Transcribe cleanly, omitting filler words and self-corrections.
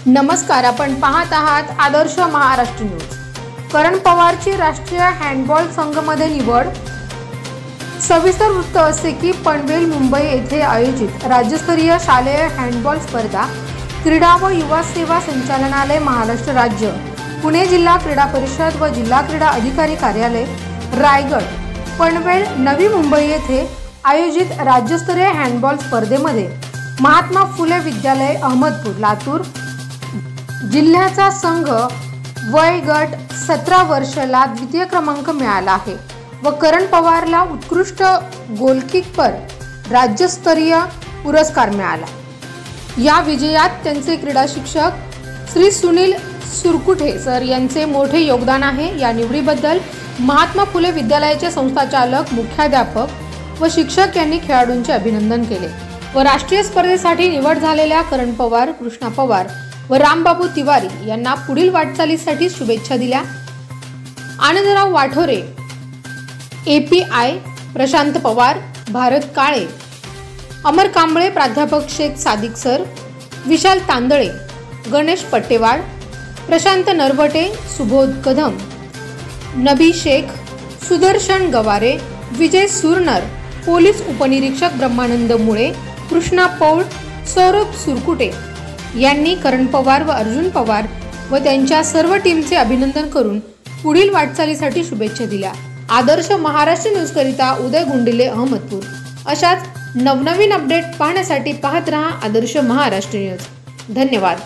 नमस्कार, आपण पाहत आहात आदर्श महाराष्ट्र न्यूज। करण पवारची राष्ट्रीय हँडबॉल संघमध्ये निवड। सविस्तर वृत्त असे की पनवेल मुंबई येथे आयोजित राज्यस्तरीय शालेय हँडबॉल स्पर्धा क्रीडा व युवा सेवा संचालनालय महाराष्ट्र राज्य, पुणे जिल्हा क्रीडा परिषद व जिल्हा क्रीडा अधिकारी कार्यालय रायगड, पनवेल, नवी मुंबई येथे आयोजित राज्यस्तरीय हँडबॉल स्पर्धेमध्ये महात्मा फुले विद्यालय अहमदपूर लातूर जिल्ह्याचा संघ वय गट 17 वर्षाला द्वितीय क्रमांक मिळाला आहे व करण पवारला उत्कृष्ट गोलकीपर राज्यस्तरीय पुरस्कार मिळाला। या विजयात त्यांचे क्रीडा शिक्षक श्री सुनील सुरकुटे सर यांचे मोठे योगदान आहे। या निवडीबद्दल महात्मा फुले विद्यालयाचे संस्थाचालक, मुख्याध्यापक व शिक्षक यांनी खेळाडूंचे अभिनंदन केले व राष्ट्रीय स्पर्धेसाठी निवड झालेल्या करण पवार, कृष्णा पवार व रामबाबू तिवारी यांना पुढील वाटचालीसाठी शुभेच्छा दिल्या। आनंदराव वाठोरे, API, प्रशांत पवार, भारत काळे, अमर कांबळे, प्राध्यापक शेख सादिक सर, विशाल तांदळे, गणेश पट्टेवाड, प्रशांत नरवटे, सुबोध कदम, नबी शेख, सुदर्शन गवारे, विजय सुरनर, पोलीस उपनिरीक्षक ब्रह्मानंद मुळे, कृष्णा पौळ, सौरभ सुरकुटे यांनी करण पवार व अर्जुन पवार व त्यांच्या सर्व टीमचे अभिनंदन करून पुढील वाटचालीसाठी शुभेच्छा दिल्या। आदर्श महाराष्ट्र न्यूज करिता उदय गुंडिले, अहमदपूर। अशाच नवनवीन अपडेट पाहण्यासाठी पाहत रहा आदर्श महाराष्ट्र न्यूज। धन्यवाद।